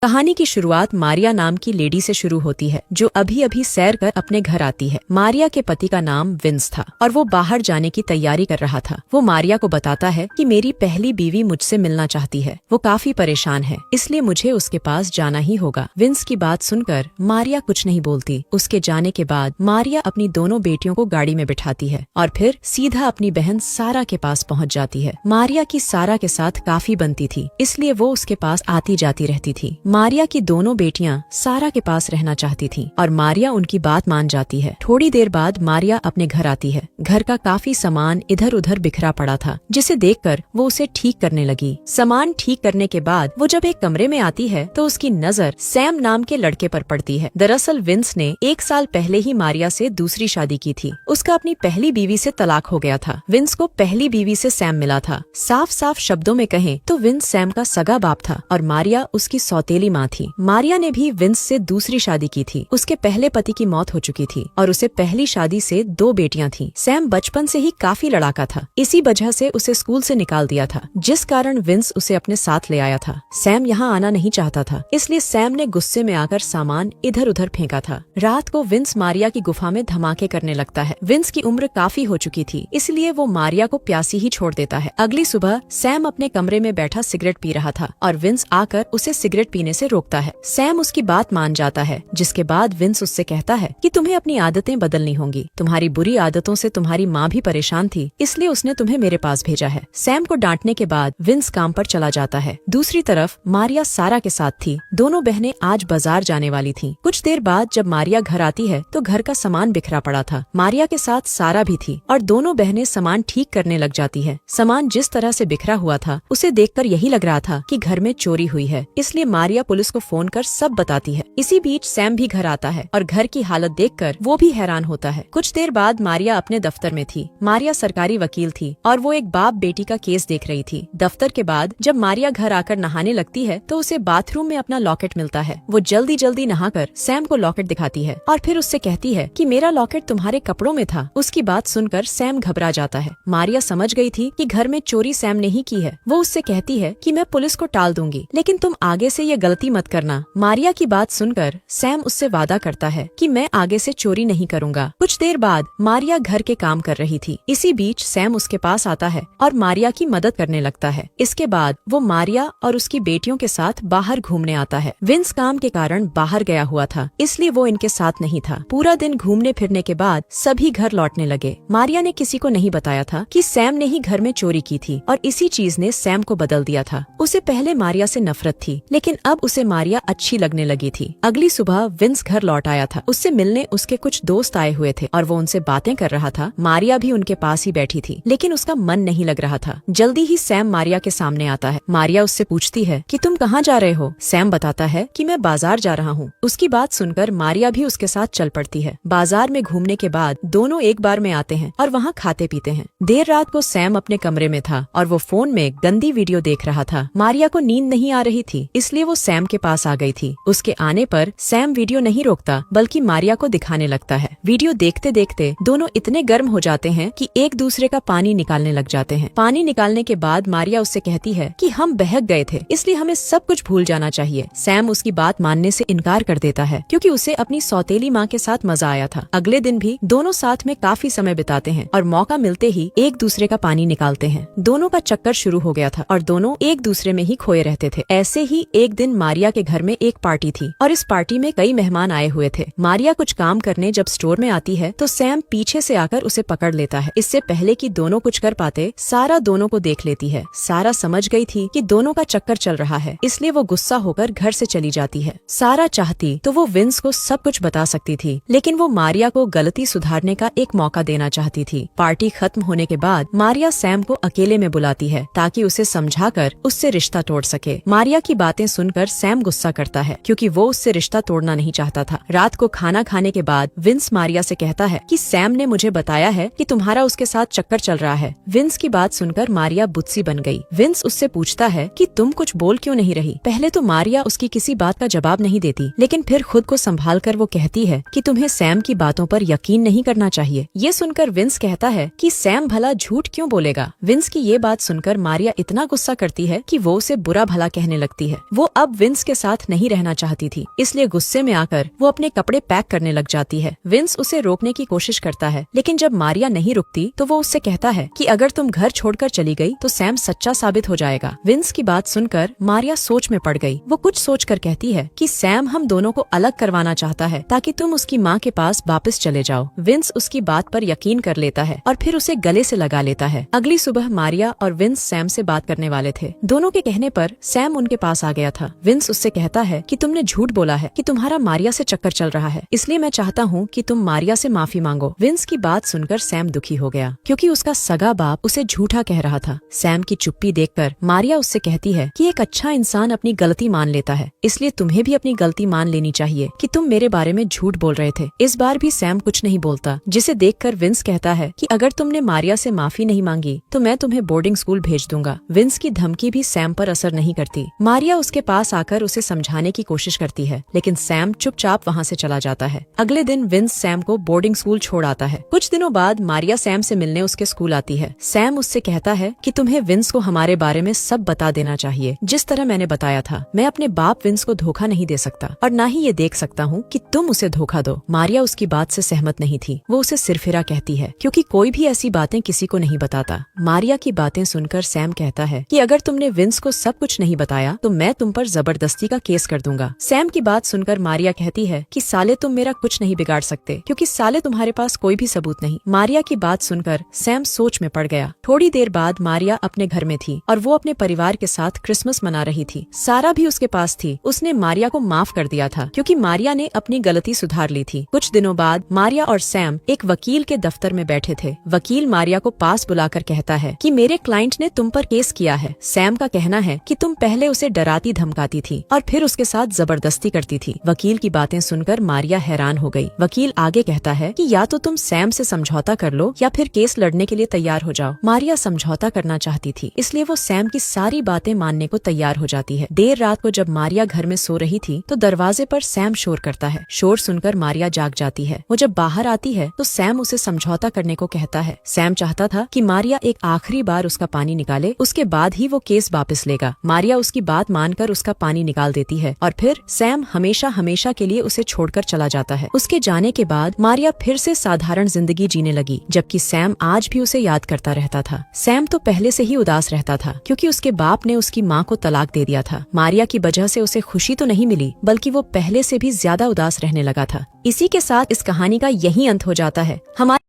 कहानी की शुरुआत मारिया नाम की लेडी से शुरू होती है, जो अभी अभी सैर कर अपने घर आती है। मारिया के पति का नाम विंस था और वो बाहर जाने की तैयारी कर रहा था। वो मारिया को बताता है कि मेरी पहली बीवी मुझसे मिलना चाहती है, वो काफी परेशान है, इसलिए मुझे उसके पास जाना ही होगा। विंस की बात सुनकर मारिया कुछ नहीं बोलती। उसके जाने के बाद मारिया अपनी दोनों बेटियों को गाड़ी में बिठाती है और फिर सीधा अपनी बहन सारा के पास पहुँच जाती है। मारिया की सारा के साथ काफी बनती थी, इसलिए वो उसके पास आती जाती रहती थी। मारिया की दोनों बेटियां सारा के पास रहना चाहती थीं और मारिया उनकी बात मान जाती है। थोड़ी देर बाद मारिया अपने घर आती है। घर का काफी सामान इधर उधर बिखरा पड़ा था, जिसे देखकर वो उसे ठीक करने लगी। सामान ठीक करने के बाद वो जब एक कमरे में आती है तो उसकी नजर सैम नाम के लड़के पर पड़ती है। दरअसल विंस ने 1 साल पहले ही मारिया से दूसरी शादी की थी। उसका अपनी पहली बीवी से तलाक हो गया था। विंस को पहली बीवी से सैम मिला था। साफ साफ शब्दों में कहें तो विंस सैम का सगा बाप था और मारिया उसकी सौतेली माँ थी। मारिया ने भी विंस से दूसरी शादी की थी। उसके पहले पति की मौत हो चुकी थी और उसे पहली शादी से 2 बेटियां थीं। सैम बचपन से ही काफी लड़ाका था, इसी वजह से उसे स्कूल से निकाल दिया था, जिस कारण विंस उसे अपने साथ ले आया था। सैम यहाँ आना नहीं चाहता था, इसलिए सैम ने गुस्से में आकर सामान इधर उधर फेंका था। रात को विंस मारिया की गुफा में धमाके करने लगता है। विंस की उम्र काफी हो चुकी थी, इसलिए वो मारिया को प्यासी ही छोड़ देता है। अगली सुबह सैम अपने कमरे में बैठा सिगरेट पी रहा था और विंस आकर उसे सिगरेट पीने से रोकता है। सैम उसकी बात मान जाता है, जिसके बाद विंस उससे कहता है कि तुम्हें अपनी आदतें बदलनी होंगी। तुम्हारी बुरी आदतों से तुम्हारी माँ भी परेशान थी, इसलिए उसने तुम्हें मेरे पास भेजा है। सैम को डांटने के बाद विंस काम पर चला जाता है। दूसरी तरफ मारिया सारा के साथ थी। दोनों बहनें आज बाजार जाने वाली थीं। कुछ देर बाद जब मारिया घर आती है तो घर का सामान बिखरा पड़ा था। मारिया के साथ सारा भी थी और दोनों बहनें सामान ठीक करने लग जाती है। सामान जिस तरह से बिखरा हुआ था, उसे देखकर यही लग रहा था कि घर में चोरी हुई है, इसलिए मारिया पुलिस को फोन कर सब बताती है। इसी बीच सैम भी घर आता है और घर की हालत देखकर वो भी हैरान होता है। कुछ देर बाद मारिया अपने दफ्तर में थी। मारिया सरकारी वकील थी और वो एक बाप बेटी का केस देख रही थी। दफ्तर के बाद जब मारिया घर आकर नहाने लगती है तो उसे बाथरूम में अपना लॉकेट मिलता है। वो जल्दी जल्दी नहाकर सैम को लॉकेट दिखाती है और फिर उससे कहती है कि मेरा लॉकेट तुम्हारे कपड़ों में था। उसकी बात सुनकर सैम घबरा जाता है। मारिया समझ गई थी कि घर में चोरी सैम ने ही की है। वो उससे कहती है कि मैं पुलिस को टाल दूंगी, लेकिन तुम आगे से ये गलती मत करना। मारिया की बात सुनकर सैम उससे वादा करता है कि मैं आगे से चोरी नहीं करूंगा। कुछ देर बाद मारिया घर के काम कर रही थी। इसी बीच सैम उसके पास आता है और मारिया की मदद करने लगता है। इसके बाद वो मारिया और उसकी बेटियों के साथ बाहर घूमने आता है। विंस काम के कारण बाहर गया हुआ था, इसलिए वो इनके साथ नहीं था। पूरा दिन घूमने फिरने के बाद सभी घर लौटने लगे। मारिया ने किसी को नहीं बताया था कि सैम ने ही घर में चोरी की थी और इसी चीज ने सैम को बदल दिया था। उसे पहले मारिया से नफरत थी, लेकिन अब उसे मारिया अच्छी लगने लगी थी। अगली सुबह विंस घर लौट आया था। उससे मिलने उसके कुछ दोस्त आए हुए थे और वो उनसे बातें कर रहा था। मारिया भी उनके पास ही बैठी थी, लेकिन उसका मन नहीं लग रहा था। जल्दी ही सैम मारिया के सामने आता है। मारिया उससे पूछती है कि तुम कहाँ जा रहे हो? सैम बताता है कि मैं बाजार जा रहा हूँ। उसकी बात सुनकर मारिया भी उसके साथ चल पड़ती है। बाजार में घूमने के बाद दोनों एक बार में आते हैं और वहाँ खाते पीते हैं। देर रात को सैम अपने कमरे में था और वो फोन में गंदी वीडियो देख रहा था। मारिया को नींद नहीं आ रही थी, इसलिए वो सैम के पास आ गई थी। उसके आने पर सैम वीडियो नहीं रोकता, बल्कि मारिया को दिखाने लगता है। वीडियो देखते देखते दोनों इतने गर्म हो जाते हैं कि एक दूसरे का पानी निकालने लग जाते हैं। पानी निकालने के बाद मारिया उससे कहती है कि हम बहक गए थे, इसलिए हमें सब कुछ भूल जाना चाहिए। सैम उसकी बात मानने से इनकार कर देता है, क्योंकि उसे अपनी सौतेली माँ के साथ मजा आया था। अगले दिन भी दोनों साथ में काफी समय बिताते हैं और मौका मिलते ही एक दूसरे का पानी निकालते हैं। दोनों का चक्कर शुरू हो गया था और दोनों एक दूसरे में ही खोए रहते थे। ऐसे ही एक दिन मारिया के घर में एक पार्टी थी और इस पार्टी में कई मेहमान आए हुए थे। मारिया कुछ काम करने जब स्टोर में आती है तो सैम पीछे से आकर उसे पकड़ लेता है। इससे पहले कि दोनों कुछ कर पाते, सारा दोनों को देख लेती है। सारा समझ गई थी कि दोनों का चक्कर चल रहा है, इसलिए वो गुस्सा होकर घर से चली जाती है। सारा चाहती तो वो विंस को सब कुछ बता सकती थी, लेकिन वो मारिया को गलती सुधारने का एक मौका देना चाहती थी। पार्टी खत्म होने के बाद मारिया सैम को अकेले में बुलाती है ताकि उसे समझाकर उससे रिश्ता तोड़ सके। मारिया की बातें सुनकर सैम गुस्सा करता है, क्योंकि वो उससे रिश्ता तोड़ना नहीं चाहता था। रात को खाना खाने के बाद विंस मारिया से कहता है कि सैम ने मुझे बताया है कि तुम्हारा उसके साथ चक्कर चल रहा है। विंस की बात सुनकर मारिया बुत्सी बन गई। विंस उससे पूछता है कि तुम कुछ बोल क्यों नहीं रही? पहले तो मारिया उसकी किसी बात का जवाब नहीं देती, लेकिन फिर खुद को संभाल कर वो कहती है कि तुम्हें सैम की बातों पर यकीन नहीं करना चाहिए। ये सुनकर विंस कहता है कि सैम भला झूठ क्यों बोलेगा? विंस की ये बात सुनकर मारिया इतना गुस्सा करती है कि वो उसे बुरा भला कहने लगती है। वो अब विंस के साथ नहीं रहना चाहती थी, इसलिए गुस्से में आकर वो अपने कपड़े पैक करने लग जाती है। विंस उसे रोकने की कोशिश करता है, लेकिन जब मारिया नहीं रुकती तो वो उससे कहता है कि अगर तुम घर छोड़कर चली गई तो सैम सच्चा साबित हो जाएगा। विंस की बात सुनकर मारिया सोच में पड़ गई। वो कुछ सोचकर कहती है कि सैम हम दोनों को अलग करवाना चाहता है ताकि तुम उसकी माँ के पास वापस चले जाओ। विंस उसकी बात पर यकीन कर लेता है और फिर उसे गले से लगा लेता है। अगली सुबह मारिया और विंस सैम से बात करने वाले थे। दोनों के कहने पर सैम उनके पास आ गया था। विंस उससे कहता है कि तुमने झूठ बोला है कि तुम्हारा मारिया से चक्कर चल रहा है, इसलिए मैं चाहता हूँ कि तुम मारिया से माफी मांगो। विंस की बात सुनकर सैम दुखी हो गया, क्योंकि उसका सगा बाप उसे झूठा कह रहा था। सैम की चुप्पी देखकर मारिया उससे कहती है कि एक अच्छा इंसान अपनी गलती मान लेता है, इसलिए तुम्हें भी अपनी गलती मान लेनी चाहिए कि तुम मेरे बारे में झूठ बोल रहे थे। इस बार भी सैम कुछ नहीं बोलता, जिसे देखकर विंस कहता है कि अगर तुमने मारिया से माफी नहीं मांगी तो मैं तुम्हें बोर्डिंग स्कूल भेज दूंगा। विंस की धमकी भी सैम पर असर नहीं करती। मारिया उसके पास आकर उसे समझाने की कोशिश करती है, लेकिन सैम चुपचाप वहाँ से चला जाता है। अगले दिन विंस सैम को बोर्डिंग स्कूल छोड़ आता है। कुछ दिनों बाद मारिया सैम से मिलने उसके स्कूल आती है। सैम उससे कहता है कि तुम्हें विंस को हमारे बारे में सब बता देना चाहिए, जिस तरह मैंने बताया था। मैं अपने बाप विंस को धोखा नहीं दे सकता और न ही ये देख सकता हूँ कि तुम उसे धोखा दो। मारिया उसकी बात से सहमत नहीं थी। वो उसे सिरफिरा कहती है, क्योंकि कोई भी ऐसी बातें किसी को नहीं बताता। मारिया की बातें सुनकर सैम कहता है कि अगर तुमने विंस को सब कुछ नहीं बताया तो मैं तुम पर जबरदस्ती का केस कर दूंगा। सैम की बात सुनकर मारिया कहती है कि साले तुम मेरा कुछ नहीं बिगाड़ सकते, क्योंकि साले तुम्हारे पास कोई भी सबूत नहीं। मारिया की बात सुनकर सैम सोच में पड़ गया। थोड़ी देर बाद मारिया अपने घर में थी और वो अपने परिवार के साथ क्रिसमस मना रही थी। सारा भी उसके पास थी। उसने मारिया को माफ कर दिया था, क्योंकि मारिया ने अपनी गलती सुधार ली थी। कुछ दिनों बाद मारिया और सैम एक वकील के दफ्तर में बैठे थे। वकील मारिया को पास बुलाकर कहता है कि मेरे क्लाइंट ने तुम पर केस किया है। सैम का कहना है कि तुम पहले उसे डराती धमकाती थी और फिर उसके साथ जबरदस्ती करती थी। वकील की बातें सुनकर मारिया हैरान हो गई। वकील आगे कहता है कि या तो तुम सैम से समझौता कर लो या फिर केस लड़ने के लिए तैयार हो जाओ। मारिया समझौता करना चाहती थी, इसलिए वो सैम की सारी बातें मानने को तैयार हो जाती है। देर रात को जब मारिया घर में सो रही थी तो दरवाजे पर सैम शोर करता है। शोर सुनकर मारिया जाग जाती है। वो जब बाहर आती है तो सैम उसे समझौता करने को कहता है। सैम चाहता था कि मारिया एक आखिरी बार उसका पानी निकाले, उसके बाद ही वो केस वापस लेगा। मारिया उसकी बात मानकर उसका पानी निकाल देती है और फिर सैम हमेशा हमेशा के लिए उसे छोड़कर चला जाता है। उसके जाने के बाद मारिया फिर से साधारण जिंदगी जीने लगी, जबकि सैम आज भी उसे याद करता रहता था। सैम तो पहले से ही उदास रहता था, क्योंकि उसके बाप ने उसकी माँ को तलाक दे दिया था। मारिया की वजह से उसे खुशी तो नहीं मिली, बल्कि वो पहले से भी ज्यादा उदास रहने लगा था। इसी के साथ इस कहानी का यही अंत हो जाता है। हमारे